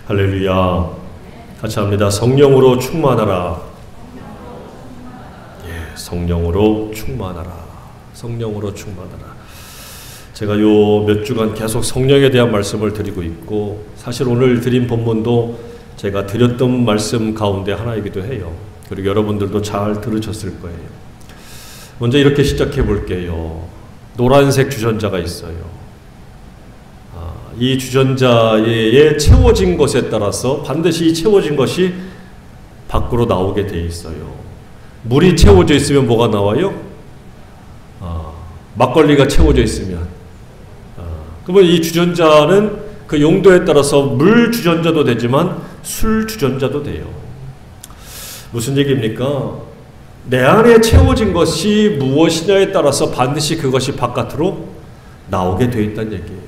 할렐루야. 같이 합니다. 성령으로 충만하라. 예, 성령으로 충만하라. 성령으로 충만하라. 제가 요 몇 주간 계속 성령에 대한 말씀을 드리고 있고, 사실 오늘 드린 본문도 제가 드렸던 말씀 가운데 하나이기도 해요. 그리고 여러분들도 잘 들으셨을 거예요. 먼저 이렇게 시작해 볼게요. 노란색 주전자가 있어요. 이 주전자에 채워진 것에 따라서 반드시 채워진 것이 밖으로 나오게 돼 있어요. 물이 채워져 있으면 뭐가 나와요? 막걸리가 채워져 있으면. 그러면 이 주전자는 그 용도에 따라서 물 주전자도 되지만 술 주전자도 돼요. 무슨 얘기입니까? 내 안에 채워진 것이 무엇이냐에 따라서 반드시 그것이 바깥으로 나오게 되어 있다는 얘기예요.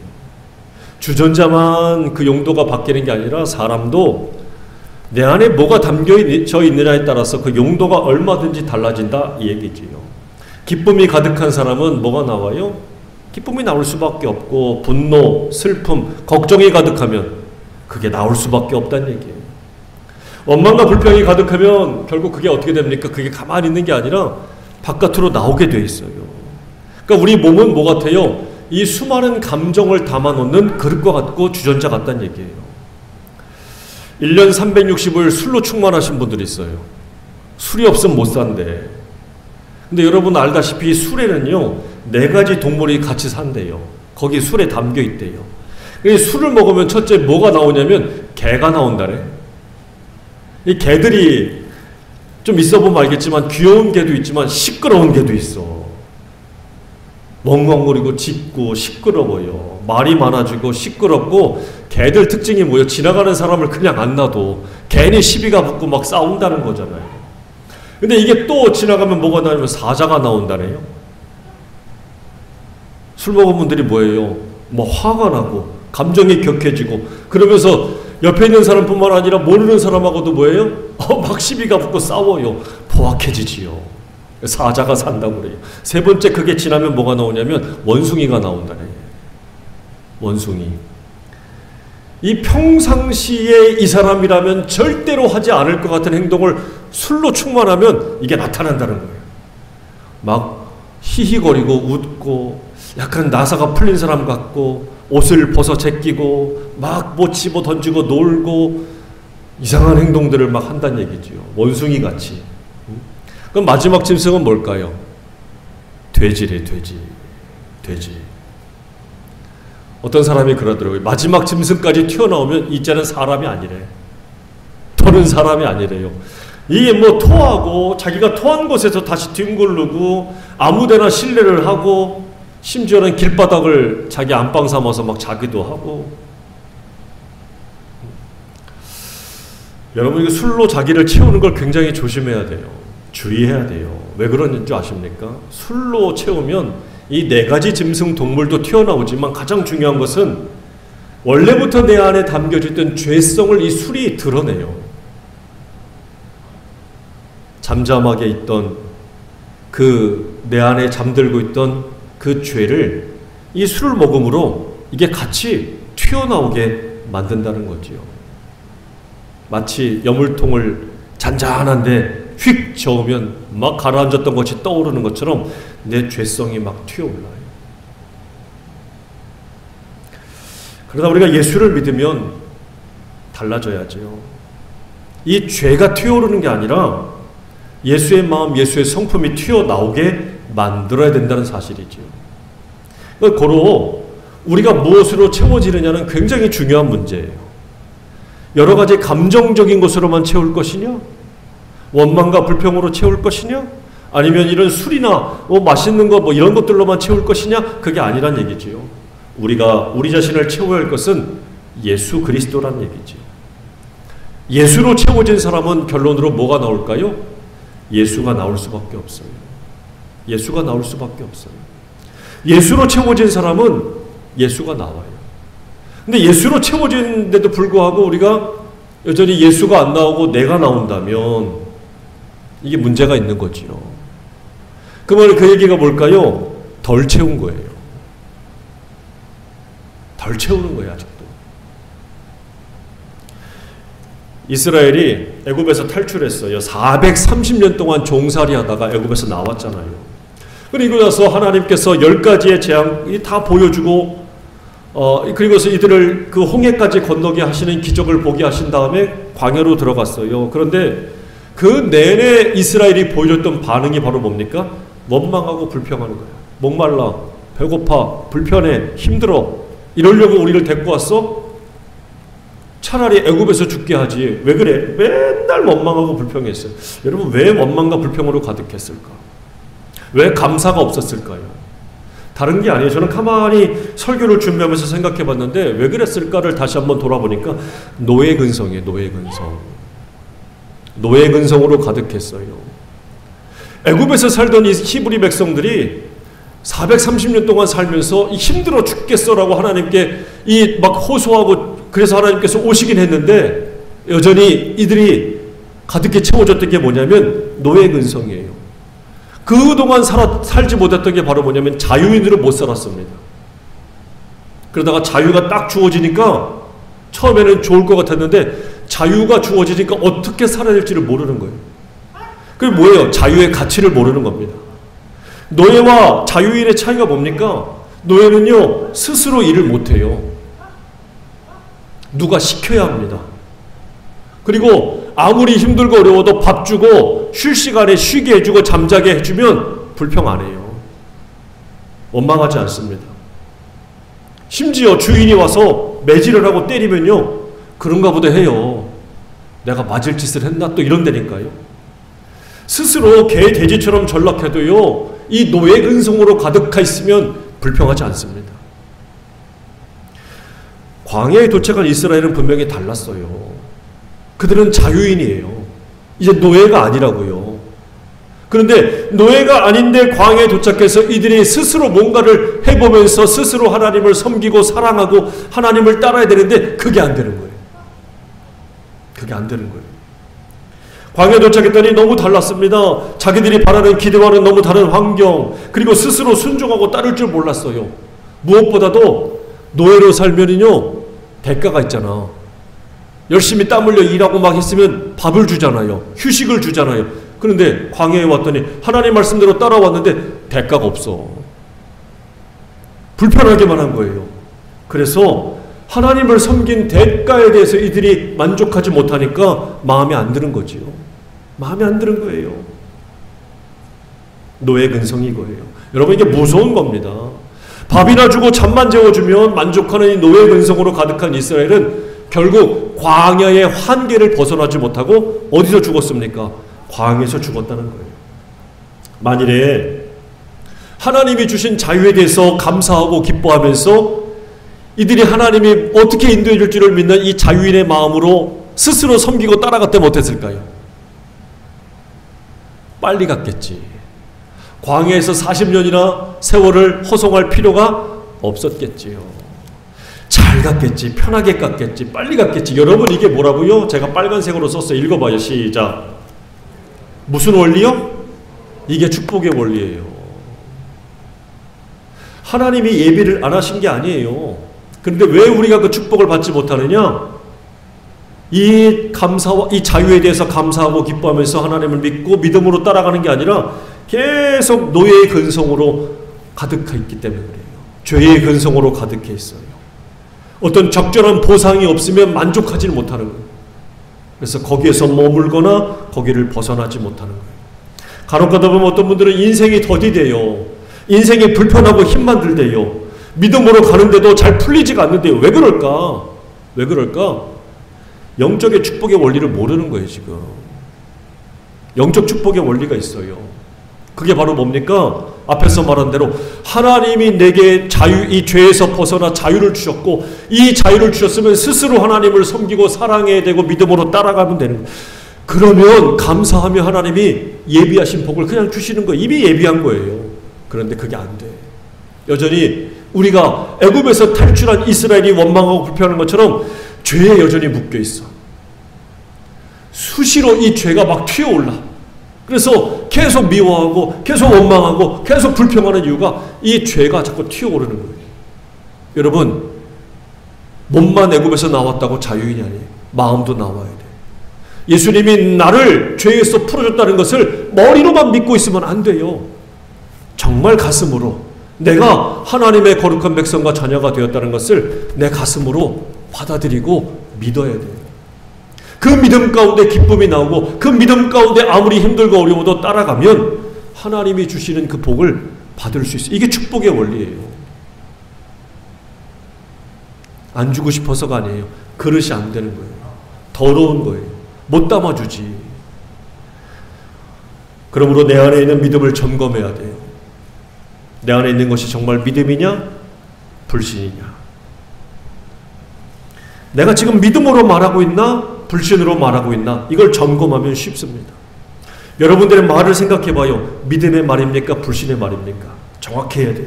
주전자만 그 용도가 바뀌는 게 아니라 사람도 내 안에 뭐가 담겨져 있느냐에 따라서 그 용도가 얼마든지 달라진다 이 얘기지요. 기쁨이 가득한 사람은 뭐가 나와요? 기쁨이 나올 수밖에 없고, 분노, 슬픔, 걱정이 가득하면 그게 나올 수밖에 없다는 얘기예요. 원망과 불평이 가득하면 결국 그게 어떻게 됩니까? 그게 가만히 있는 게 아니라 바깥으로 나오게 돼 있어요. 그러니까 우리 몸은 뭐 같아요? 이 수많은 감정을 담아놓는 그릇과 같고 주전자 같다는 얘기예요. 1년 360을 술로 충만하신 분들이 있어요. 술이 없으면 못 산대. 근데 여러분 알다시피 술에는요 4가지 동물이 같이 산대요. 거기 술에 담겨 있대요. 술을 먹으면 첫째 뭐가 나오냐면 개가 나온다네. 이 개들이 좀 있어보면 알겠지만 귀여운 개도 있지만 시끄러운 개도 있어. 멍멍거리고 짖고 시끄러워요. 말이 많아지고 시끄럽고, 개들 특징이 뭐예요? 지나가는 사람을 그냥 안 놔도 괜히 시비가 붙고 막 싸운다는 거잖아요. 근데 이게 또 지나가면 뭐가 나오냐면 사자가 나온다네요. 술 먹은 분들이 뭐예요? 뭐 화가 나고 감정이 격해지고, 그러면서 옆에 있는 사람뿐만 아니라 모르는 사람하고도 뭐예요? 막 시비가 붙고 싸워요. 포악해지지요. 사자가 산다고 그래요. 세 번째 그게 지나면 뭐가 나오냐면 원숭이가 나온다네. 원숭이. 이 평상시에 이 사람이라면 절대로 하지 않을 것 같은 행동을 술로 충만하면 이게 나타난다는 거예요. 막 히히거리고 웃고 약간 나사가 풀린 사람 같고 옷을 벗어 제끼고 막 뭐 집어 던지고 놀고 이상한 행동들을 막 한다는 얘기지요. 원숭이 같이. 그럼 마지막 짐승은 뭘까요? 돼지래, 돼지. 돼지. 어떤 사람이 그러더라고요. 마지막 짐승까지 튀어나오면 이제는 사람이 아니래. 토는 사람이 아니래요. 이게 뭐 토하고 자기가 토한 곳에서 다시 뒹굴르고 아무데나 실례를 하고, 심지어는 길바닥을 자기 안방 삼아서 막 자기도 하고. 여러분, 이거 술로 자기를 채우는 걸 굉장히 조심해야 돼요. 주의해야 돼요. 왜 그러는 줄 아십니까? 술로 채우면 이 4가지 짐승 동물도 튀어나오지만 가장 중요한 것은 원래부터 내 안에 담겨져 있던 죄성을 이 술이 드러내요. 잠잠하게 있던 그 내 안에 잠들고 있던 그 죄를 이 술을 먹음으로 이게 같이 튀어나오게 만든다는 거지요. 마치 여물통을 잔잔한데 휙 저으면 막 가라앉았던 것이 떠오르는 것처럼 내 죄성이 막 튀어올라요. 그러다 우리가 예수를 믿으면 달라져야죠. 이 죄가 튀어오르는 게 아니라 예수의 마음, 예수의 성품이 튀어나오게 만들어야 된다는 사실이죠. 고로 우리가 무엇으로 채워지느냐는 굉장히 중요한 문제예요. 여러 가지 감정적인 것으로만 채울 것이냐? 원망과 불평으로 채울 것이냐? 아니면 이런 술이나 맛있는 거 이런 것들로만 채울 것이냐? 그게 아니란 얘기지요. 우리가 우리 자신을 채워야 할 것은 예수 그리스도란 얘기지요. 예수로 채워진 사람은 결론으로 뭐가 나올까요? 예수가 나올 수밖에 없어요. 예수가 나올 수밖에 없어요. 예수로 채워진 사람은 예수가 나와요. 근데 예수로 채워진데도 불구하고 우리가 여전히 예수가 안 나오고 내가 나온다면 이게 문제가 있는 거지요. 그러면 그 얘기가 뭘까요? 덜 채운 거예요. 덜 채우는 거예요, 아직도. 이스라엘이 애굽에서 탈출했어요. 430년 동안 종살이 하다가 애굽에서 나왔잖아요. 그리고 나서 하나님께서 10가지의 재앙이 다 보여주고 그리고서 이들을 그 홍해까지 건너게 하시는 기적을 보게 하신 다음에 광야로 들어갔어요. 그런데 그 내내 이스라엘이 보여줬던 반응이 바로 뭡니까? 원망하고 불평하는 거예요. 목말라, 배고파, 불편해, 힘들어. 이러려고 우리를 데리고 왔어? 차라리 애굽에서 죽게 하지. 왜 그래? 맨날 원망하고 불평했어요. 여러분, 왜 원망과 불평으로 가득했을까? 왜 감사가 없었을까요? 다른 게 아니에요. 저는 가만히 설교를 준비하면서 생각해 봤는데 왜 그랬을까를 다시 한번 돌아보니까 노예 근성이에요. 노예 근성. 노예 근성으로 가득했어요. 애굽에서 살던 이 히브리 백성들이 430년 동안 살면서 힘들어 죽겠어라고 하나님께 막 호소하고, 그래서 하나님께서 오시긴 했는데 여전히 이들이 가득히 채워졌던 게 뭐냐면 노예 근성이에요. 그동안 살지 못했던 게 바로 뭐냐면 자유인으로 못 살았습니다. 그러다가 자유가 딱 주어지니까 처음에는 좋을 것 같았는데 자유가 주어지니까 어떻게 살아야 될지를 모르는 거예요. 그게 뭐예요? 자유의 가치를 모르는 겁니다. 노예와 자유인의 차이가 뭡니까? 노예는요, 스스로 일을 못해요. 누가 시켜야 합니다. 그리고 아무리 힘들고 어려워도 밥 주고 쉴 시간에 쉬게 해주고 잠자게 해주면 불평 안 해요. 원망하지 않습니다. 심지어 주인이 와서 매질을 하고 때리면요, 그런가 보다 해요. 내가 맞을 짓을 했나? 또 이런다니까요. 스스로 개, 돼지처럼 전락해도요, 이 노예 근성으로 가득하 있으면 불평하지 않습니다. 광야에 도착한 이스라엘은 분명히 달랐어요. 그들은 자유인이에요. 이제 노예가 아니라고요. 그런데 노예가 아닌데 광야에 도착해서 이들이 스스로 뭔가를 해보면서 스스로 하나님을 섬기고 사랑하고 하나님을 따라야 되는데 그게 안 되는 거예요. 그게 안 되는 거예요. 광야에 도착했더니 너무 달랐습니다. 자기들이 바라는 기대와는 너무 다른 환경, 그리고 스스로 순종하고 따를 줄 몰랐어요. 무엇보다도 노예로 살면은요, 대가가 있잖아. 열심히 땀 흘려 일하고 막 했으면 밥을 주잖아요. 휴식을 주잖아요. 그런데 광야에 왔더니 하나님 말씀대로 따라왔는데 대가가 없어. 불편하게만 한 거예요. 그래서 하나님을 섬긴 대가에 대해서 이들이 만족하지 못하니까 마음에 안 드는 거지요. 마음에 안 드는 거예요. 노예 근성이 거예요. 여러분, 이게 무서운 겁니다. 밥이나 주고 잠만 재워주면 만족하는 이 노예 근성으로 가득한 이스라엘은 결국 광야의 한계를 벗어나지 못하고 어디서 죽었습니까? 광야에서 죽었다는 거예요. 만일에 하나님이 주신 자유에 대해서 감사하고 기뻐하면서 이들이 하나님이 어떻게 인도해 줄지를 믿는 이 자유인의 마음으로 스스로 섬기고 따라갔다면 어땠을까요? 빨리 갔겠지. 광야에서 40년이나 세월을 허송할 필요가 없었겠지요. 잘 갔겠지. 편하게 갔겠지. 빨리 갔겠지. 여러분, 이게 뭐라고요? 제가 빨간색으로 썼어요. 읽어봐요. 시작. 무슨 원리요? 이게 축복의 원리예요. 하나님이 예비를 안 하신 게 아니에요. 그런데 왜 우리가 그 축복을 받지 못하느냐? 이 감사와 이 자유에 대해서 감사하고 기뻐하면서 하나님을 믿고 믿음으로 따라가는 게 아니라 계속 노예의 근성으로 가득해 있기 때문에 그래요. 죄의 근성으로 가득해 있어요. 어떤 적절한 보상이 없으면 만족하지 못하는 거예요. 그래서 거기에서 머물거나 거기를 벗어나지 못하는 거예요. 간혹 가다 보면 어떤 분들은 인생이 더디대요. 인생이 불편하고 힘만 들대요. 믿음으로 가는데도 잘 풀리지가 않는데요. 왜 그럴까? 왜 그럴까? 영적의 축복의 원리를 모르는 거예요, 지금. 영적 축복의 원리가 있어요. 그게 바로 뭡니까? 앞에서 말한 대로 하나님이 내게 이 죄에서 벗어나 자유를 주셨고, 이 자유를 주셨으면 스스로 하나님을 섬기고 사랑해야 되고 믿음으로 따라가면 되는 거예요. 그러면 감사하며 하나님이 예비하신 복을 그냥 주시는 거예요. 이미 예비한 거예요. 그런데 그게 안 돼. 여전히 우리가 애굽에서 탈출한 이스라엘이 원망하고 불평하는 것처럼 죄에 여전히 묶여 있어. 수시로 이 죄가 막 튀어올라. 그래서 계속 미워하고 계속 원망하고 계속 불평하는 이유가 이 죄가 자꾸 튀어오르는 거예요. 여러분, 몸만 애굽에서 나왔다고 자유인이 아니에요. 마음도 나와야 돼. 예수님이 나를 죄에서 풀어줬다는 것을 머리로만 믿고 있으면 안 돼요. 정말 가슴으로 내가 하나님의 거룩한 백성과 자녀가 되었다는 것을 내 가슴으로 받아들이고 믿어야 돼요. 그 믿음 가운데 기쁨이 나오고 그 믿음 가운데 아무리 힘들고 어려워도 따라가면 하나님이 주시는 그 복을 받을 수 있어요. 이게 축복의 원리예요. 안 주고 싶어서가 아니에요. 그릇이 안 되는 거예요. 더러운 거예요. 못 담아주지. 그러므로 내 안에 있는 믿음을 점검해야 돼요. 내 안에 있는 것이 정말 믿음이냐 불신이냐. 내가 지금 믿음으로 말하고 있나 불신으로 말하고 있나, 이걸 점검하면 쉽습니다. 여러분들의 말을 생각해 봐요. 믿음의 말입니까 불신의 말입니까? 정확해야 돼요.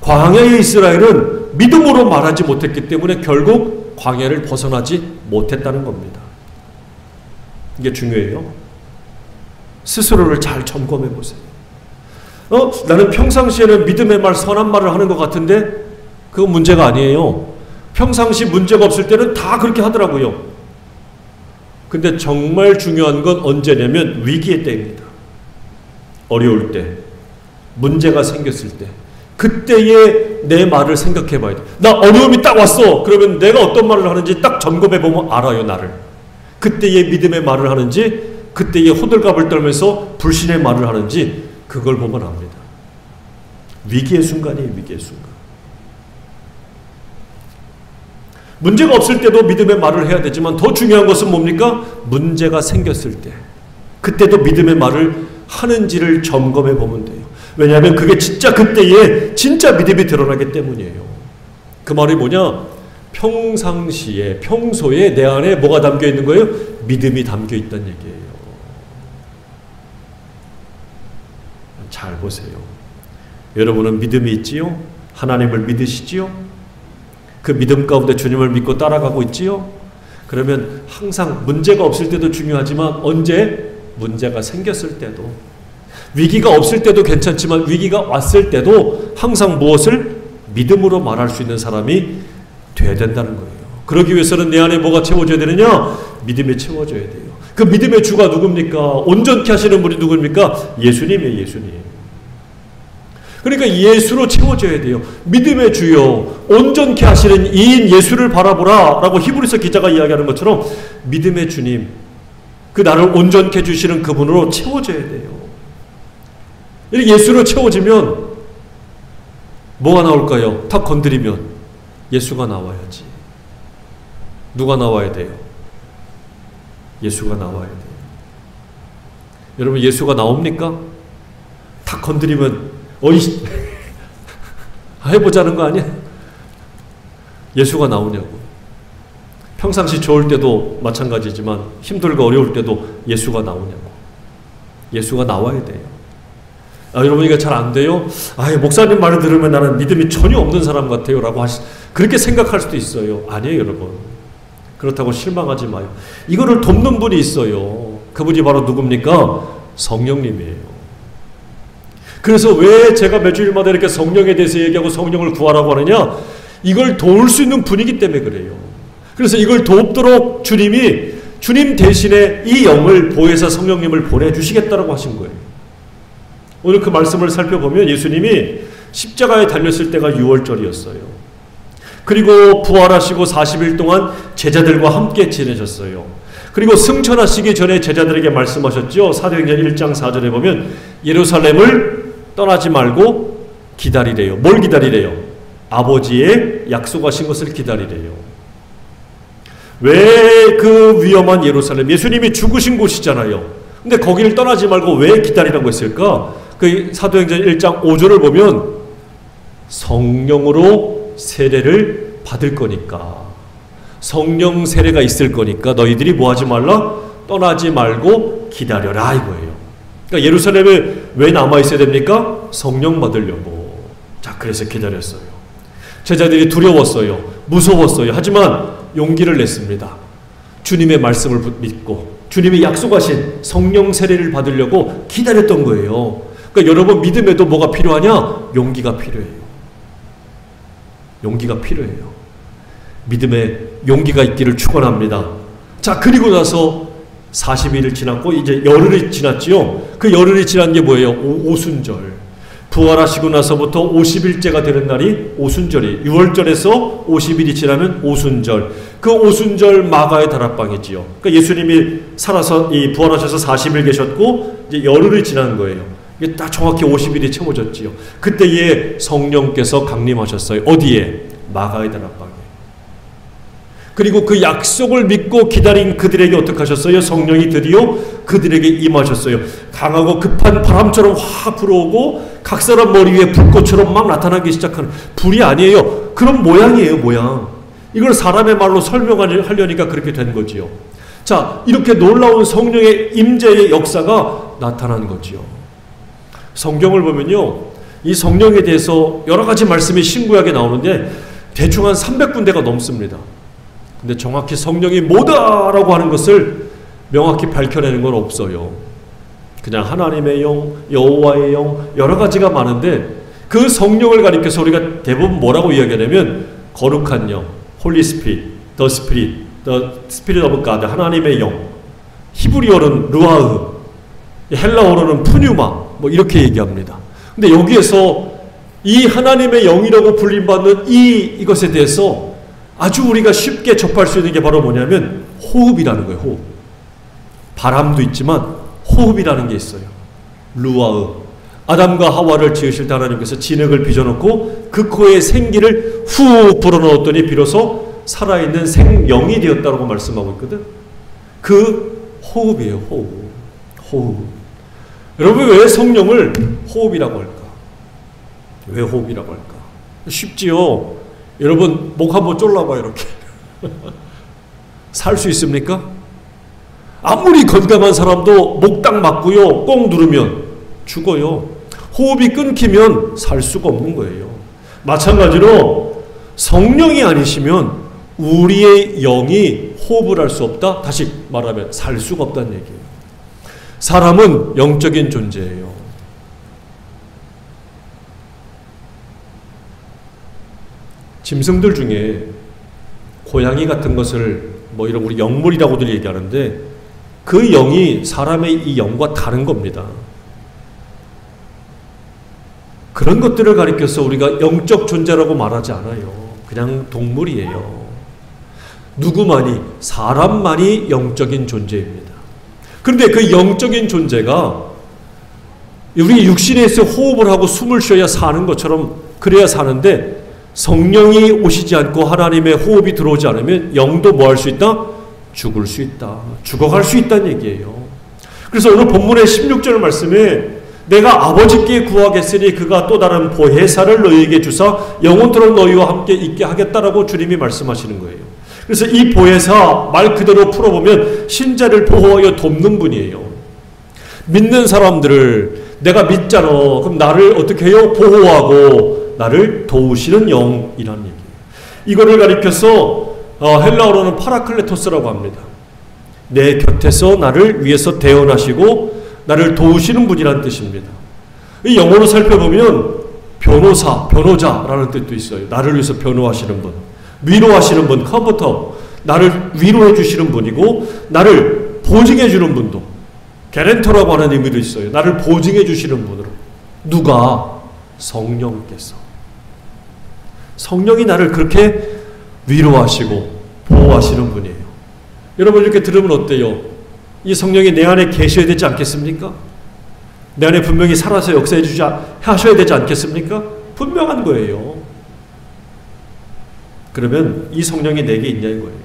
광야의 이스라엘은 믿음으로 말하지 못했기 때문에 결국 광야를 벗어나지 못했다는 겁니다. 이게 중요해요. 스스로를 잘 점검해 보세요. 나는 평상시에는 믿음의 말, 선한 말을 하는 것 같은데 그건 문제가 아니에요. 평상시 문제가 없을 때는 다 그렇게 하더라고요. 근데 정말 중요한 건 언제냐면 위기의 때입니다. 어려울 때, 문제가 생겼을 때, 그때의 내 말을 생각해 봐야 돼. 나 어려움이 딱 왔어. 그러면 내가 어떤 말을 하는지 딱 점검해 보면 알아요, 나를. 그때의 믿음의 말을 하는지, 그때의 호들갑을 떨면서 불신의 말을 하는지, 그걸 보면 압니다. 위기의 순간이에요, 위기의 순간. 문제가 없을 때도 믿음의 말을 해야 되지만 더 중요한 것은 뭡니까? 문제가 생겼을 때, 그때도 믿음의 말을 하는지를 점검해 보면 돼요. 왜냐하면 그게 진짜 그때에 진짜 믿음이 드러나기 때문이에요. 그 말이 뭐냐? 평상시에, 평소에 내 안에 뭐가 담겨 있는 거예요? 믿음이 담겨 있다는 얘기예요. 잘 보세요. 여러분은 믿음이 있지요? 하나님을 믿으시지요? 그 믿음 가운데 주님을 믿고 따라가고 있지요? 그러면 항상 문제가 없을 때도 중요하지만 언제? 문제가 생겼을 때도, 위기가 없을 때도 괜찮지만 위기가 왔을 때도 항상 무엇을? 믿음으로 말할 수 있는 사람이 돼야 된다는 거예요. 그러기 위해서는 내 안에 뭐가 채워져야 되느냐? 믿음이 채워져야 돼요. 그 믿음의 주가 누굽니까? 온전케 하시는 분이 누굽니까? 예수님이에요, 예수님. 그러니까 예수로 채워져야 돼요. 믿음의 주요, 온전케 하시는 이인 예수를 바라보라 라고 히브리서 기자가 이야기하는 것처럼 믿음의 주님, 그 나를 온전케 해주시는 그분으로 채워져야 돼요. 이렇게 예수로 채워지면 뭐가 나올까요? 탁 건드리면 예수가 나와야지. 누가 나와야 돼요? 예수가 나와야 돼요. 여러분, 예수가 나옵니까? 탁 건드리면 어이 해보자는 거 아니야? 예수가 나오냐고. 평상시 좋을 때도 마찬가지지만 힘들고 어려울 때도 예수가 나오냐고. 예수가 나와야 돼요. 여러분, 이거 잘 안 돼요? 목사님 말을 들으면 나는 믿음이 전혀 없는 사람 같아요 라고 그렇게 생각할 수도 있어요. 아니에요, 여러분. 그렇다고 실망하지 마요. 이거를 돕는 분이 있어요. 그분이 바로 누굽니까? 성령님이에요. 그래서 왜 제가 매주일마다 이렇게 성령에 대해서 얘기하고 성령을 구하라고 하느냐? 이걸 도울 수 있는 분이기 때문에 그래요. 그래서 이걸 돕도록 주님이 주님 대신에 이 영을 보혜사 성령님을 보내주시겠다라고 하신 거예요. 오늘 그 말씀을 살펴보면 예수님이 십자가에 달렸을 때가 6월절이었어요. 그리고 부활하시고 40일 동안 제자들과 함께 지내셨어요. 그리고 승천하시기 전에 제자들에게 말씀하셨죠. 사도행전 1장 4절에 보면 예루살렘을 떠나지 말고 기다리래요. 뭘 기다리래요? 아버지의 약속하신 것을 기다리래요. 왜 그 위험한 예루살렘, 예수님이 죽으신 곳이잖아요. 근데 거기를 떠나지 말고 왜 기다리라고 했을까? 그 사도행전 1장 5절을 보면 성령으로 세례를 받을 거니까, 성령 세례가 있을 거니까 너희들이 뭐 하지 말라? 떠나지 말고 기다려라 이거예요. 그러니까 예루살렘에 왜 남아있어야 됩니까? 성령 받으려고. 자, 그래서 기다렸어요. 제자들이 두려웠어요. 무서웠어요. 하지만 용기를 냈습니다. 주님의 말씀을 믿고 주님이 약속하신 성령 세례를 받으려고 기다렸던 거예요. 그러니까 여러분, 믿음에도 뭐가 필요하냐? 용기가 필요해요. 용기가 필요해요. 믿음의 용기가 있기를 축원합니다. 자, 그리고 나서 40일을 지났고 이제 열흘이 지났지요. 그 열흘이 지난 게 뭐예요? 오순절. 부활하시고 나서부터 50일째가 되는 날이 오순절이, 6월절에서 50일이 지나면 오순절. 그 오순절 마가의 다락방이지요. 그러니까 예수님이 살아서 부활하셔서 40일 계셨고 이제 열흘이 지난 거예요. 이게 딱 정확히 50일이 채워졌지요. 그때에 성령께서 강림하셨어요. 어디에? 마가의 다락방에. 그리고 그 약속을 믿고 기다린 그들에게 어떻게 하셨어요? 성령이 드디어 그들에게 임하셨어요. 강하고 급한 바람처럼 확 불어오고 각 사람 머리 위에 불꽃처럼 막 나타나기 시작하는, 불이 아니에요. 그런 모양이에요, 모양. 이걸 사람의 말로 설명하려니까 그렇게 된 거지요. 자, 이렇게 놀라운 성령의 임재의 역사가 나타난 거지요. 성경을 보면요, 이 성령에 대해서 여러 가지 말씀이 신구약에 나오는데 대충 한 300군데가 넘습니다. 근데 정확히 성령이 뭐다라고 하는 것을 명확히 밝혀내는 건 없어요. 그냥 하나님의 영, 여호와의 영, 여러 가지가 많은데 그 성령을 가리켜서 우리가 대부분 뭐라고 이야기하냐면 거룩한 영, Holy Spirit, The Spirit, The Spirit of God, 하나님의 영. 히브리어는 루아흐, 헬라어로는 푸뉴마, 뭐 이렇게 얘기합니다. 근데 여기에서 이 하나님의 영이라고 불림받는 이것에 대해서 아주 우리가 쉽게 접할 수 있는 게 바로 뭐냐면 호흡이라는 거예요. 호흡. 바람도 있지만 호흡이라는 게 있어요. 루아흐. 아담과 하와를 지으실 때 하나님께서 진흙을 빚어놓고 그 코에 생기를 후 불어넣었더니 비로소 살아있는 생영이 되었다고 말씀하고 있거든. 그 호흡이에요. 호흡. 호흡. 여러분, 왜 성령을 호흡이라고 할까? 왜 호흡이라고 할까? 쉽지요. 여러분 목 한번 졸라봐요. 이렇게 살 수 있습니까? 아무리 건강한 사람도 목 딱 맞고요, 꼭 누르면 죽어요. 호흡이 끊기면 살 수가 없는 거예요. 마찬가지로 성령이 아니시면 우리의 영이 호흡을 할 수 없다. 다시 말하면 살 수가 없다는 얘기예요. 사람은 영적인 존재예요. 짐승들 중에 고양이 같은 것을 뭐 이런 우리 영물이라고들 얘기하는데 그 영이 사람의 이 영과 다른 겁니다. 그런 것들을 가리켜서 우리가 영적 존재라고 말하지 않아요. 그냥 동물이에요. 누구만이, 사람만이 영적인 존재입니다. 그런데 그 영적인 존재가 우리 육신에서 호흡을 하고 숨을 쉬어야 사는 것처럼 그래야 사는데 성령이 오시지 않고 하나님의 호흡이 들어오지 않으면 영도 뭐 할 수 있다? 죽을 수 있다. 죽어갈 수 있다는 얘기예요. 그래서 오늘 본문의 16절 말씀에 내가 아버지께 구하겠으니 그가 또 다른 보혜사를 너희에게 주사 영원토록 너희와 함께 있게 하겠다라고 주님이 말씀하시는 거예요. 그래서 이 보혜사 말 그대로 풀어보면 신자를 보호하여 돕는 분이에요. 믿는 사람들을 내가 믿잖아. 그럼 나를 어떻게 해요? 보호하고 나를 도우시는 영이라는 얘기예요. 이거를 가리켜서 헬라어로는 파라클레토스라고 합니다. 내 곁에서 나를 위해서 대언하시고 나를 도우시는 분이라는 뜻입니다. 이 영어로 살펴보면 변호사, 변호자라는 뜻도 있어요. 나를 위해서 변호하시는 분, 위로하시는 분, 컴포터, 나를 위로해 주시는 분이고 나를 보증해 주는 분도 게렌터라고 하는 의미도 있어요. 나를 보증해 주시는 분으로. 누가? 성령께서. 성령이 나를 그렇게 위로하시고 보호하시는 분이에요. 여러분 이렇게 들으면 어때요? 이 성령이 내 안에 계셔야 되지 않겠습니까? 내 안에 분명히 살아서 역사해 하셔야 되지 않겠습니까? 분명한 거예요. 그러면 이 성령이 내게 있냐 이거예요.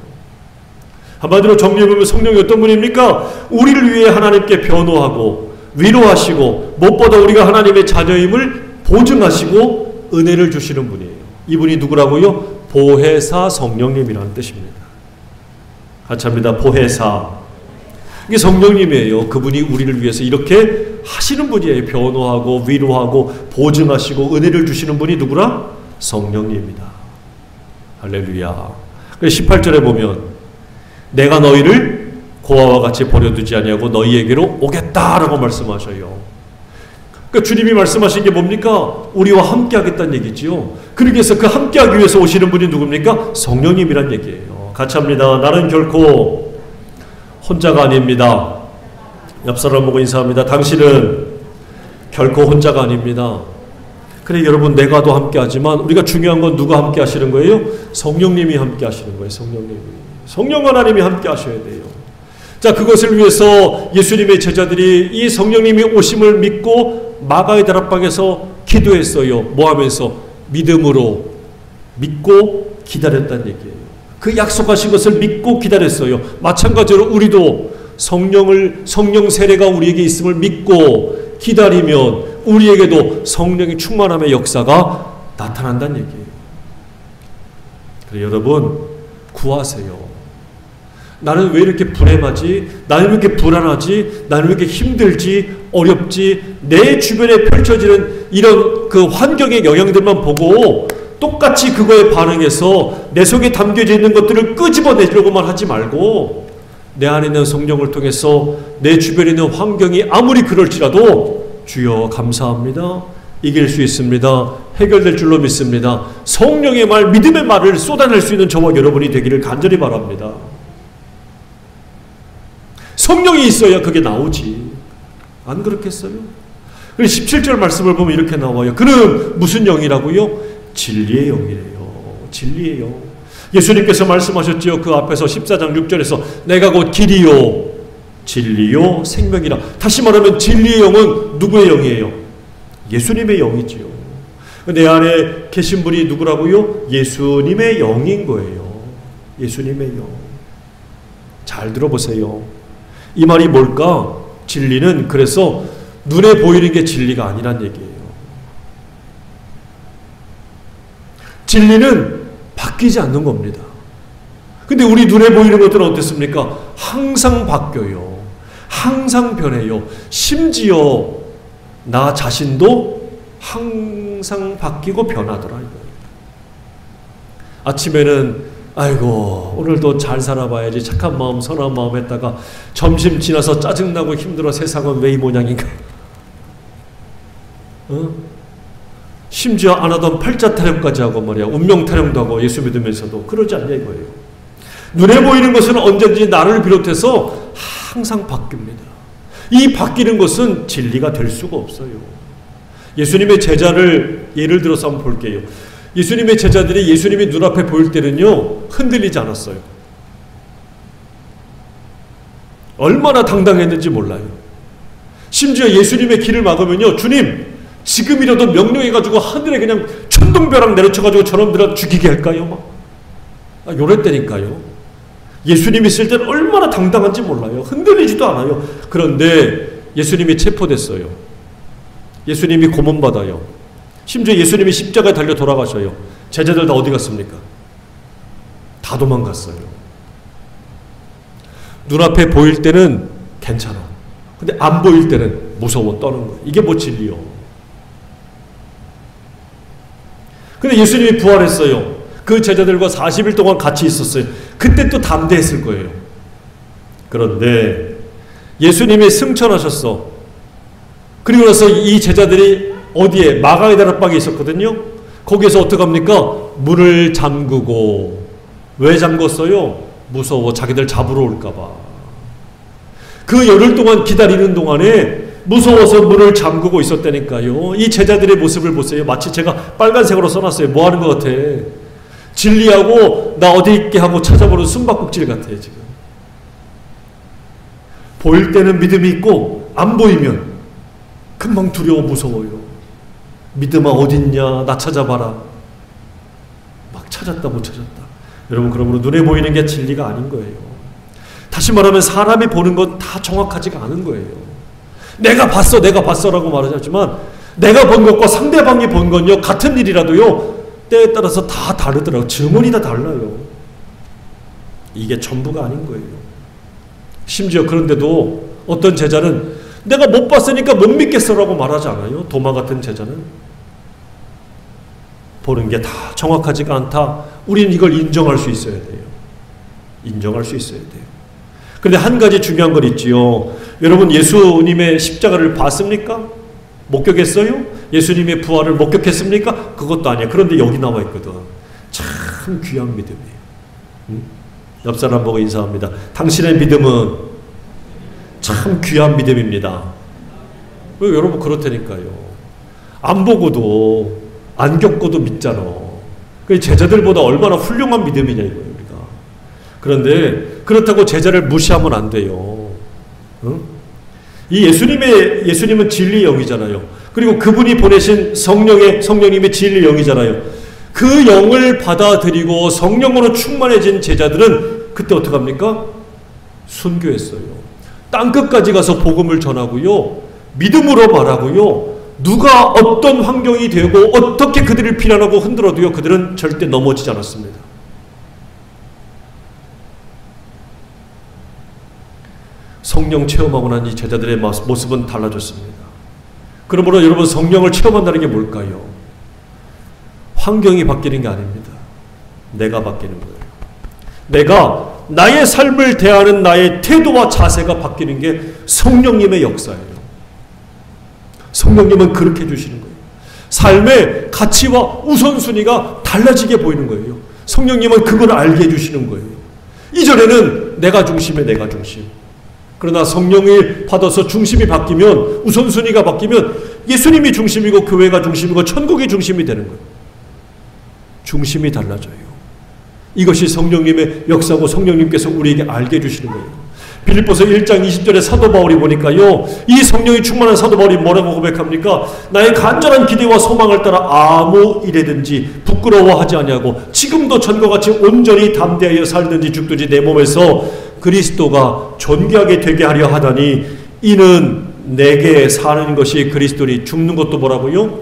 한마디로 정리해보면 성령이 어떤 분입니까? 우리를 위해 하나님께 변호하고 위로하시고 무엇보다 우리가 하나님의 자녀임을 보증하시고 은혜를 주시는 분이에요. 이분이 누구라고요? 보혜사 성령님이라는 뜻입니다. 같이 합니다. 보혜사. 이게 성령님이에요. 그분이 우리를 위해서 이렇게 하시는 분이에요. 변호하고 위로하고 보증하시고 은혜를 주시는 분이 누구라? 성령님입니다. 할렐루야. 그래서 18절에 보면 내가 너희를 고아와 같이 버려두지 아니하고 너희에게로 오겠다라고 말씀하셔요. 그러니까 주님이 말씀하신 게 뭡니까? 우리와 함께 하겠다는 얘기지요. 그러기 위해서 그 함께 하기 위해서 오시는 분이 누굽니까? 성령님이란 얘기예요. 같이 합니다. 나는 결코 혼자가 아닙니다. 옆 사람 보고 인사합니다. 당신은 결코 혼자가 아닙니다. 그래 여러분, 내가도 함께 하지만 우리가 중요한 건 누가 함께 하시는 거예요? 성령님이 함께 하시는 거예요. 성령 하나님이 함께 하셔야 돼요. 자, 그것을 위해서 예수님의 제자들이 이 성령님이 오심을 믿고 마가의 다락방에서 기도했어요. 뭐 하면서? 믿음으로 믿고 기다렸다는 얘기예요. 그 약속하신 것을 믿고 기다렸어요. 마찬가지로 우리도 성령 세례가 우리에게 있음을 믿고 기다리면 우리에게도 성령의 충만함의 역사가 나타난다는 얘기예요. 그래서 여러분, 구하세요. 나는 왜 이렇게 불행하지? 나는 왜 이렇게 불안하지? 나는 왜 이렇게 힘들지? 어렵지? 내 주변에 펼쳐지는 이런 그 환경의 영향들만 보고 똑같이 그거에 반응해서 내 속에 담겨져 있는 것들을 끄집어내려고만 하지 말고 내 안에 있는 성령을 통해서 내 주변에 있는 환경이 아무리 그럴지라도 주여 감사합니다. 이길 수 있습니다. 해결될 줄로 믿습니다. 성령의 말, 믿음의 말을 쏟아낼 수 있는 저와 여러분이 되기를 간절히 바랍니다. 성령이 있어야 그게 나오지. 안 그렇겠어요? 17절 말씀을 보면 이렇게 나와요. 그는 무슨 영이라고요? 진리의 영이래요. 진리의 영. 예수님께서 말씀하셨죠. 그 앞에서 14장 6절에서 내가 곧 길이요 진리요 생명이라. 다시 말하면 진리의 영은 누구의 영이에요? 예수님의 영이지요. 내 안에 계신 분이 누구라고요? 예수님의 영인 거예요. 예수님의 영. 잘 들어보세요. 이 말이 뭘까? 진리는 그래서 눈에 보이는 게 진리가 아니란 얘기예요. 진리는 바뀌지 않는 겁니다. 근데 우리 눈에 보이는 것들은 어떻습니까? 항상 바뀌어요. 항상 변해요. 심지어 나 자신도 항상 바뀌고 변하더라. 이거. 아침에는 아이고 오늘도 잘 살아봐야지 착한 마음 선한 마음 했다가 점심 지나서 짜증나고 힘들어 세상은 왜 이 모양인가. 심지어 안 하던 팔자 타령까지 하고 말이야. 운명 타령도 하고 예수 믿으면서도 그러지 않냐 이거예요. 눈에 보이는 것은 언제든지 나를 비롯해서 항상 바뀝니다. 이 바뀌는 것은 진리가 될 수가 없어요. 예수님의 제자를 예를 들어서 한번 볼게요. 예수님의 제자들이 예수님이 눈앞에 보일 때는요 흔들리지 않았어요. 얼마나 당당했는지 몰라요. 심지어 예수님의 길을 막으면요, 주님 지금이라도 명령해가지고 하늘에 그냥 천둥벼락 내려쳐가지고 저놈들을 죽이게 할까요? 막 요랬다니까요. 예수님이 있을 때는 얼마나 당당한지 몰라요. 흔들리지도 않아요. 그런데 예수님이 체포됐어요. 예수님이 고문받아요. 심지어 예수님이 십자가에 달려 돌아가셔요. 제자들 다 어디 갔습니까? 다 도망갔어요. 눈앞에 보일 때는 괜찮아. 근데 안 보일 때는 무서워 떠는 거예요. 이게 뭐 진리요. 근데 예수님이 부활했어요. 그 제자들과 40일 동안 같이 있었어요. 그때 또 담대했을 거예요. 그런데 예수님이 승천하셨어. 그리고 나서 이 제자들이 어디에? 마가의 다락방에 있었거든요. 거기에서 어떡합니까? 문을 잠그고. 왜 잠궜어요? 무서워. 자기들 잡으러 올까봐. 그 열흘 동안 기다리는 동안에 무서워서 문을 잠그고 있었다니까요. 이 제자들의 모습을 보세요. 마치 제가 빨간색으로 써놨어요. 뭐 하는 것 같아? 진리하고 나 어디 있게 하고 찾아보는 숨바꼭질 같아요. 지금. 보일 때는 믿음이 있고 안 보이면 금방 두려워 무서워요. 믿음아 어딨냐? 나 찾아봐라. 막 찾았다 못 찾았다. 여러분 그러므로 눈에 보이는 게 진리가 아닌 거예요. 다시 말하면 사람이 보는 건 다 정확하지가 않은 거예요. 내가 봤어라고 말하지만 내가 본 것과 상대방이 본 건요 같은 일이라도요 때에 따라서 다 다르더라고요. 증언이 다 달라요. 이게 전부가 아닌 거예요. 심지어 그런데도 어떤 제자는 내가 못 봤으니까 못 믿겠어라고 말하지 않아요. 도마 같은 제자는 보는 게 다 정확하지가 않다. 우리는 이걸 인정할 수 있어야 돼요. 인정할 수 있어야 돼요. 그런데 한 가지 중요한 건 있지요. 여러분 예수님의 십자가를 봤습니까? 목격했어요? 예수님의 부활을 목격했습니까? 그것도 아니에요. 그런데 여기 나와 있거든. 참 귀한 믿음이에요. 옆 사람 보고 인사합니다. 당신의 믿음은 참 귀한 믿음입니다. 여러분 그렇다니까요. 안 보고도 안 겪고도 믿잖아. 제자들보다 얼마나 훌륭한 믿음이냐 이거예요 우리가. 그런데 그렇다고 제자를 무시하면 안 돼요. 응? 이 예수님은 진리의 영이잖아요. 그리고 그분이 보내신 성령님의 진리의 영이잖아요. 그 영을 받아들이고 성령으로 충만해진 제자들은 그때 어떡합니까? 순교했어요. 땅끝까지 가서 복음을 전하고요. 믿음으로 말하고요. 누가 어떤 환경이 되고 어떻게 그들을 비난하고 흔들어도요. 그들은 절대 넘어지지 않았습니다. 성령 체험하고 난 이 제자들의 모습은 달라졌습니다. 그러므로 여러분 성령을 체험한다는 게 뭘까요? 환경이 바뀌는 게 아닙니다. 내가 바뀌는 거예요. 내가 나의 삶을 대하는 나의 태도와 자세가 바뀌는 게 성령님의 역사예요. 성령님은 그렇게 해주시는 거예요. 삶의 가치와 우선순위가 달라지게 보이는 거예요. 성령님은 그걸 알게 해주시는 거예요. 이전에는 내가 중심에 내가 중심. 그러나 성령을 받아서 중심이 바뀌면, 우선순위가 바뀌면 예수님이 중심이고 교회가 중심이고 천국이 중심이 되는 거예요. 중심이 달라져요. 이것이 성령님의 역사고 성령님께서 우리에게 알게 해주시는 거예요. 빌립보서 1장 20절에 사도 바울이 보니까요, 이 성령이 충만한 사도 바울이 뭐라고 고백합니까? 나의 간절한 기대와 소망을 따라 아무 일에든지 부끄러워하지 아니하고 지금도 전과 같이 온전히 담대하여 살든지 죽든지 내 몸에서 그리스도가 존귀하게 되게 하려 하다니 이는 내게 사는 것이 그리스도니 죽는 것도 뭐라고요?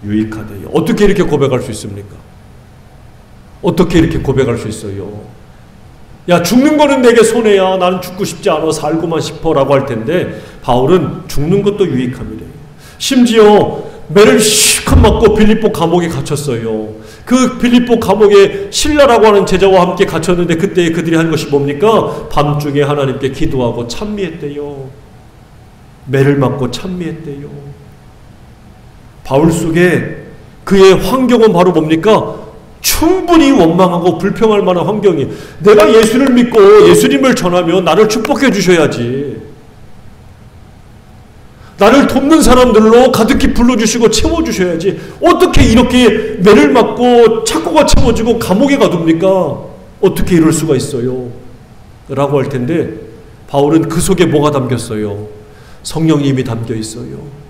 유익하대요. 어떻게 이렇게 고백할 수 있습니까? 어떻게 이렇게 고백할 수 있어요? 야, 죽는 거는 내게 손해야. 나는 죽고 싶지 않아. 살고만 싶어. 라고 할 텐데 바울은 죽는 것도 유익함이래요. 심지어 매를 실컷 맞고 빌립보 감옥에 갇혔어요. 그 빌립보 감옥에 실라라고 하는 제자와 함께 갇혔는데 그때 그들이 한 것이 뭡니까? 밤중에 하나님께 기도하고 찬미했대요. 매를 맞고 찬미했대요. 바울 속에 그의 환경은 바로 뭡니까? 충분히 원망하고 불평할 만한 환경이. 내가 예수를 믿고 예수님을 전하면 나를 축복해 주셔야지. 나를 돕는 사람들로 가득히 불러주시고 채워주셔야지. 어떻게 이렇게 매를 맞고 착고가 채워지고 감옥에 가둡니까? 어떻게 이럴 수가 있어요? 라고 할 텐데 바울은 그 속에 뭐가 담겼어요? 성령님이 담겨 있어요.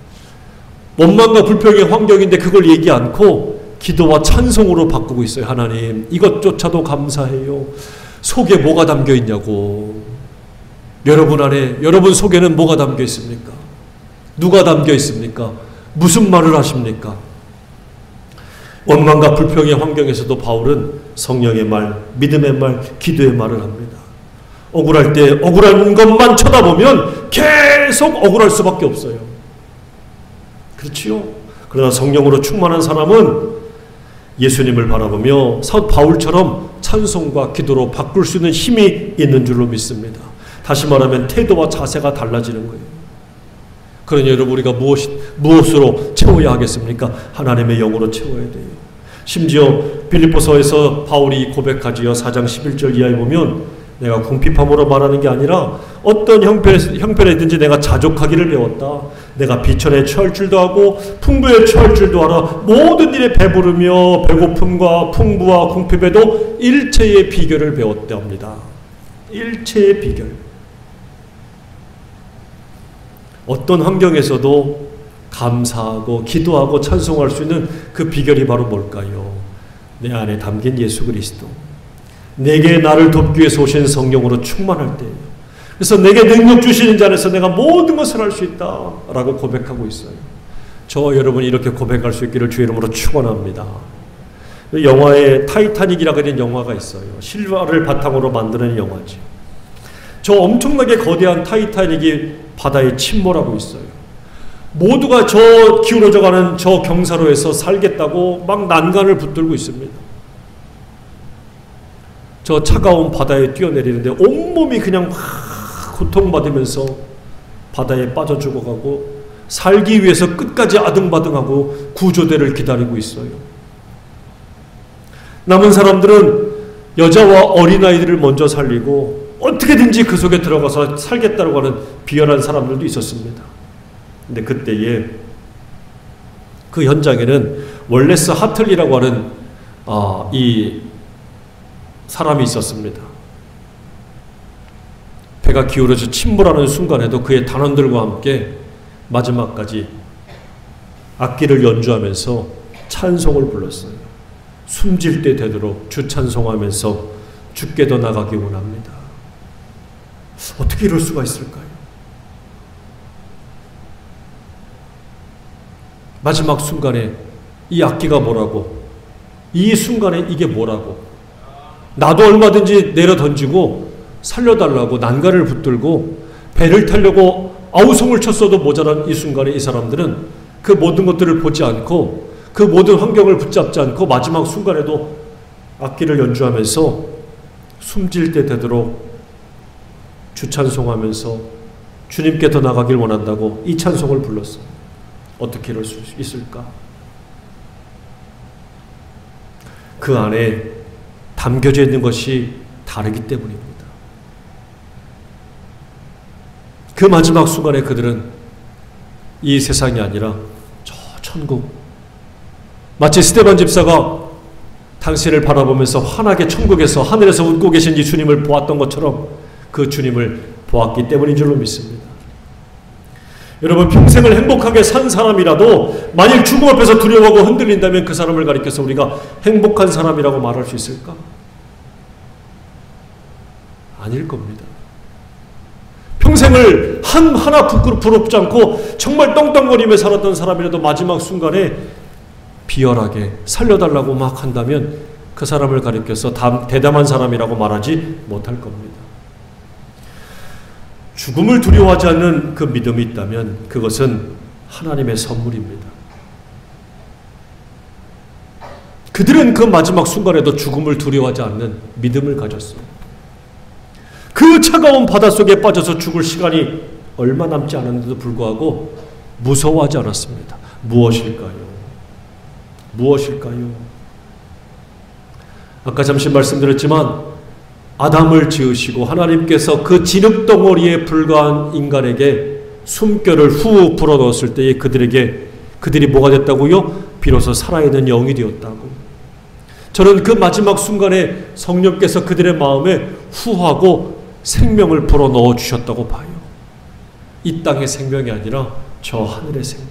원망과 불평의 환경인데 그걸 얘기 않고 기도와 찬송으로 바꾸고 있어요. 하나님, 이것조차도 감사해요. 속에 뭐가 담겨 있냐고. 여러분 안에, 여러분 속에는 뭐가 담겨 있습니까? 누가 담겨 있습니까? 무슨 말을 하십니까? 원망과 불평의 환경에서도 바울은 성령의 말, 믿음의 말, 기도의 말을 합니다. 억울할 때 억울한 것만 쳐다보면 계속 억울할 수밖에 없어요. 그렇지요? 그러나 성령으로 충만한 사람은 예수님을 바라보며 바울처럼 찬송과 기도로 바꿀 수 있는 힘이 있는 줄로 믿습니다. 다시 말하면 태도와 자세가 달라지는 거예요. 그러니 여러분 우리가 무엇으로 채워야 하겠습니까? 하나님의 영으로 채워야 돼요. 심지어 빌립보서에서 바울이 고백하지요. 4장 11절 이하에 보면 내가 궁핍함으로 말하는 게 아니라 어떤 형편에든지 내가 자족하기를 배웠다. 내가 비천에 처할 줄도 하고 풍부에 처할 줄도 알아. 모든 일에 배부르며 배고픔과 풍부와 궁핍에도 일체의 비결을 배웠다 합니다. 일체의 비결. 어떤 환경에서도 감사하고 기도하고 찬송할 수 있는 그 비결이 바로 뭘까요? 내 안에 담긴 예수 그리스도. 내게 나를 돕기 위해서 오신 성령으로 충만할 때예요. 그래서 내게 능력 주시는 자 안에서 내가 모든 것을 할 수 있다 라고 고백하고 있어요. 저와 여러분이 이렇게 고백할 수 있기를 주의 이름으로 축원합니다. 영화에 타이타닉이라고 하는 영화가 있어요. 실화를 바탕으로 만드는 영화죠. 저 엄청나게 거대한 타이타닉이 바다에 침몰하고 있어요. 모두가 저 기울어져가는 저 경사로에서 살겠다고 막 난간을 붙들고 있습니다. 저 차가운 바다에 뛰어내리는데 온몸이 그냥 막 고통받으면서 바다에 빠져 죽어가고 살기 위해서 끝까지 아등바등하고 구조대를 기다리고 있어요. 남은 사람들은 여자와 어린아이들을 먼저 살리고 어떻게든지 그 속에 들어가서 살겠다고 하는 비열한 사람들도 있었습니다. 근데 그때에 그 현장에는 월레스 하틀리라고 하는 이 사람이 있었습니다. 배가 기울어져 침몰하는 순간에도 그의 단원들과 함께 마지막까지 악기를 연주하면서 찬송을 불렀어요. 숨질 때 되도록 주 찬송하면서 주께도 나가기 원합니다. 어떻게 이럴 수가 있을까요? 마지막 순간에 이 악기가 뭐라고, 이 순간에 이게 뭐라고, 나도 얼마든지 내려 던지고 살려달라고 난간을 붙들고 배를 타려고 아우성을 쳤어도 모자란 이 순간에 이 사람들은 그 모든 것들을 보지 않고 그 모든 환경을 붙잡지 않고 마지막 순간에도 악기를 연주하면서 숨질 때 되도록 주 찬송하면서 주님께 더 나가길 원한다고 이 찬송을 불렀어요. 어떻게 이럴 수 있을까? 그 안에 담겨져 있는 것이 다르기 때문입니다. 그 마지막 순간에 그들은 이 세상이 아니라 저 천국, 마치 스데반 집사가 당신을 바라보면서 환하게 천국에서 하늘에서 웃고 계신 이 주님을 보았던 것처럼 그 주님을 보았기 때문인 줄로 믿습니다. 여러분, 평생을 행복하게 산 사람이라도 만일 죽음 앞에서 두려워하고 흔들린다면 그 사람을 가리켜서 우리가 행복한 사람이라고 말할 수 있을까? 아닐 겁니다. 평생을 하나 부끄럽지 않고 정말 떵떵거리며 살았던 사람이라도 마지막 순간에 비열하게 살려달라고 막 한다면 그 사람을 가리켜서 대담한 사람이라고 말하지 못할 겁니다. 죽음을 두려워하지 않는 그 믿음이 있다면 그것은 하나님의 선물입니다. 그들은 그 마지막 순간에도 죽음을 두려워하지 않는 믿음을 가졌어요. 그 차가운 바닷속에 빠져서 죽을 시간이 얼마 남지 않았는데도 불구하고 무서워하지 않았습니다. 무엇일까요? 무엇일까요? 아까 잠시 말씀드렸지만 아담을 지으시고 하나님께서 그 진흙덩어리에 불과한 인간에게 숨결을 후 불어넣었을 때에 그들이 뭐가 됐다고요? 비로소 살아있는 영이 되었다고. 저는 그 마지막 순간에 성령께서 그들의 마음에 후하고 생명을 불어넣어 주셨다고 봐요. 이 땅의 생명이 아니라 저 하늘의 생명.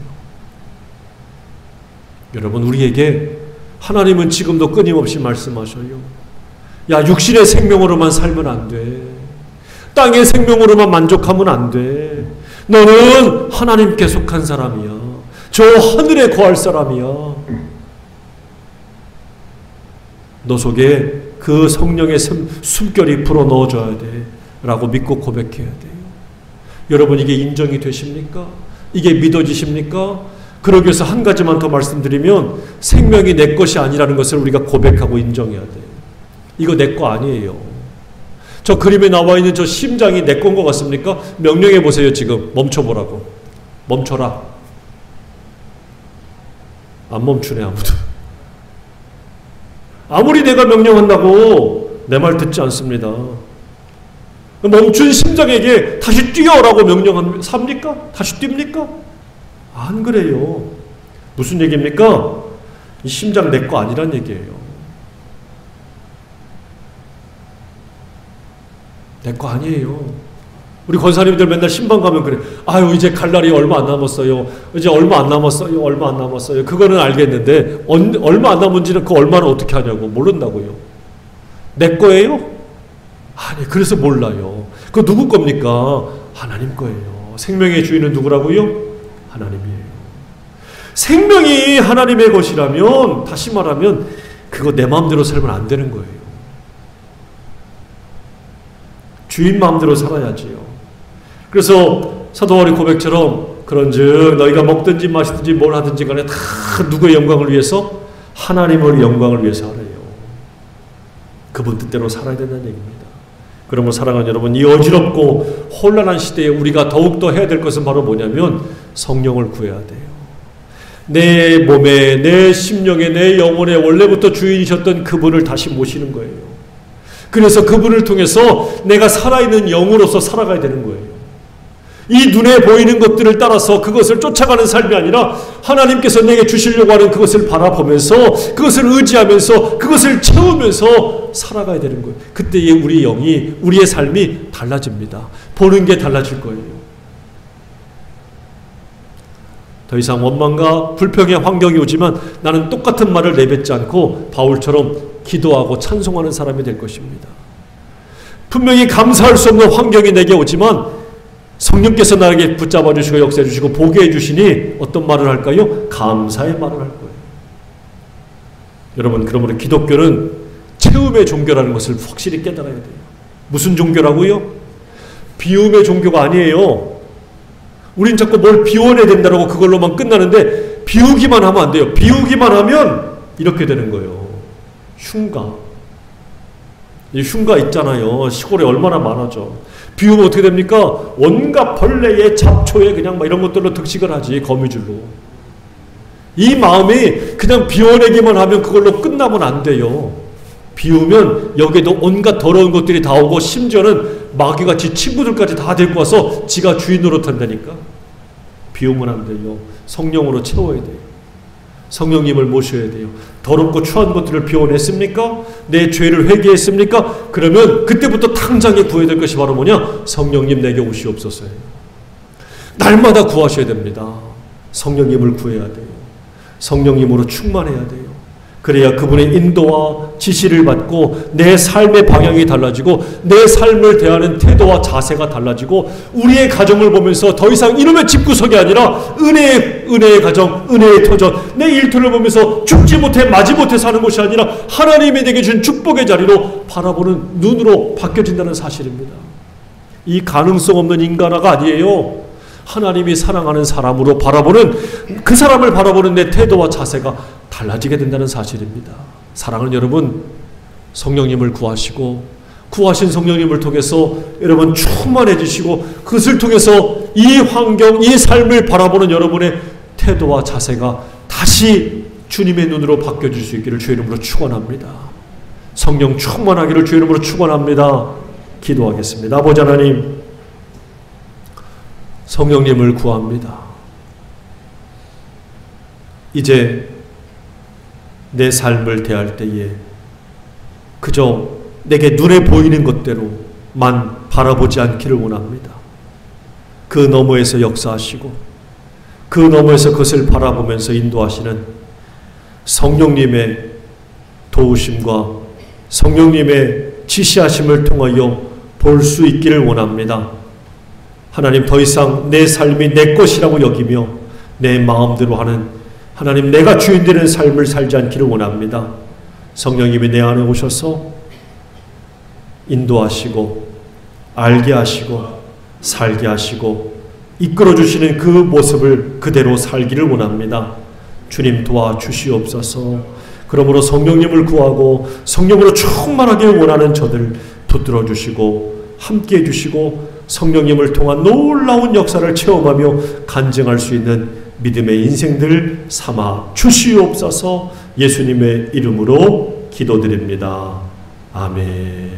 여러분, 우리에게 하나님은 지금도 끊임없이 말씀하셔요. 야, 육신의 생명으로만 살면 안 돼. 땅의 생명으로만 만족하면 안 돼. 너는 하나님께 속한 사람이야. 저 하늘에 거할 사람이야. 너 속에 그 성령의 숨결이 불어 넣어줘야 돼. 라고 믿고 고백해야 돼요. 여러분, 이게 인정이 되십니까? 이게 믿어지십니까? 그러기 위해서 한 가지만 더 말씀드리면 생명이 내 것이 아니라는 것을 우리가 고백하고 인정해야 돼요. 이거 내 거 아니에요. 저 그림에 나와 있는 저 심장이 내 건 것 같습니까? 명령해 보세요. 지금 멈춰보라고. 멈춰라. 안 멈추네, 아무도. 아무리 내가 명령한다고 내 말 듣지 않습니다. 멈춘 심장에게 다시 뛰어라고 명령하면 삽니까? 다시 뜁니까? 안 그래요. 무슨 얘기입니까? 이 심장 내 거 아니란 얘기예요. 내 거 아니에요. 우리 권사님들 맨날 신방 가면 그래. 아유, 이제 갈 날이 얼마 안 남았어요. 이제 얼마 안 남았어요. 얼마 안 남았어요. 그거는 알겠는데 얼마 안 남은지는 그 얼마는 어떻게 하냐고. 모른다고요. 내 거예요? 아니, 그래서 몰라요. 그거 누구 겁니까? 하나님 거예요. 생명의 주인은 누구라고요? 하나님이에요. 생명이 하나님의 것이라면, 다시 말하면 그거 내 마음대로 살면 안 되는 거예요. 주인 마음대로 살아야지요. 그래서 사도 바울의 고백처럼 그런즉 너희가 먹든지 마시든지 뭘 하든지 간에 다 누구의 영광을 위해서? 하나님의 영광을 위해서 하래요. 그분 뜻대로 살아야 된다는 얘기입니다. 그러므로 사랑하는 여러분, 이 어지럽고 혼란한 시대에 우리가 더욱더 해야 될 것은 바로 뭐냐면 성령을 구해야 돼요. 내 몸에, 내 심령에, 내 영혼에 원래부터 주인이셨던 그분을 다시 모시는 거예요. 그래서 그분을 통해서 내가 살아있는 영으로서 살아가야 되는 거예요. 이 눈에 보이는 것들을 따라서 그것을 쫓아가는 삶이 아니라 하나님께서 내게 주시려고 하는 그것을 바라보면서 그것을 의지하면서 그것을 채우면서 살아가야 되는 거예요. 그때의 우리 영이, 우리의 삶이 달라집니다. 보는 게 달라질 거예요. 더 이상 원망과 불평의 환경이 오지만 나는 똑같은 말을 내뱉지 않고 바울처럼 기도하고 찬송하는 사람이 될 것입니다. 분명히 감사할 수 없는 환경이 내게 오지만 성령께서 나에게 붙잡아 주시고 역사해 주시고 보게 해 주시니 어떤 말을 할까요? 감사의 말을 할 거예요. 여러분, 그러므로 기독교는 채움의 종교라는 것을 확실히 깨달아야 돼요. 무슨 종교라고요? 비움의 종교가 아니에요. 우린 자꾸 뭘 비워내야 된다고 그걸로만 끝나는데 비우기만 하면 안 돼요. 비우기만 하면 이렇게 되는 거예요. 흉가. 이 흉가 있잖아요. 시골에 얼마나 많아져. 비우면 어떻게 됩니까? 온갖 벌레에 잡초에 그냥 막 이런 것들로 득식을 하지, 거미줄로. 이 마음이 그냥 비워내기만 하면 그걸로 끝나면 안 돼요. 비우면 여기에도 온갖 더러운 것들이 다 오고 심지어는 마귀가 지 친구들까지 다 데리고 와서 지가 주인 노릇한다니까. 비우면 안 돼요. 성령으로 채워야 돼요. 성령님을 모셔야 돼요. 더럽고 추한 것들을 비워냈습니까? 내 죄를 회개했습니까? 그러면 그때부터 당장에 구해야 될 것이 바로 뭐냐? 성령님 내게 오시옵소서예요. 날마다 구하셔야 됩니다. 성령님을 구해야 돼요. 성령님으로 충만해야 돼요. 그래야 그분의 인도와 지시를 받고 내 삶의 방향이 달라지고 내 삶을 대하는 태도와 자세가 달라지고 우리의 가정을 보면서 더 이상 이놈의 집구석이 아니라 은혜의 가정, 은혜의 터전, 내 일터를 보면서 죽지 못해 마지 못해 사는 것이 아니라 하나님이 내게 준 축복의 자리로 바라보는 눈으로 바뀌어진다는 사실입니다. 이 가능성 없는 인간화가 아니에요. 하나님이 사랑하는 사람으로 바라보는, 그 사람을 바라보는 내 태도와 자세가 달라지게 된다는 사실입니다. 사랑하는 여러분, 성령님을 구하시고 구하신 성령님을 통해서 여러분 충만해지시고 그것을 통해서 이 환경, 이 삶을 바라보는 여러분의 태도와 자세가 다시 주님의 눈으로 바뀌어질 수 있기를 주의 이름으로 축원합니다. 성령 충만하기를 주의 이름으로 축원합니다. 기도하겠습니다. 아버지 하나님, 성령님을 구합니다. 이제 내 삶을 대할 때에 그저 내게 눈에 보이는 것대로만 바라보지 않기를 원합니다. 그 너머에서 역사하시고 그 너머에서 그것을 바라보면서 인도하시는 성령님의 도우심과 성령님의 지시하심을 통하여 볼 수 있기를 원합니다. 하나님, 더 이상 내 삶이 내 것이라고 여기며 내 마음대로 하는, 하나님 내가 주인 되는 삶을 살지 않기를 원합니다. 성령님이 내 안에 오셔서 인도하시고 알게 하시고 살게 하시고 이끌어 주시는 그 모습을 그대로 살기를 원합니다. 주님 도와주시옵소서. 그러므로 성령님을 구하고 성령으로 충만하길 원하는 저들 붙들어 주시고 함께 해 주시고 성령님을 통한 놀라운 역사를 체험하며 간증할 수 있는 믿음의 인생들 삼아 주시옵소서. 예수님의 이름으로 기도드립니다. 아멘.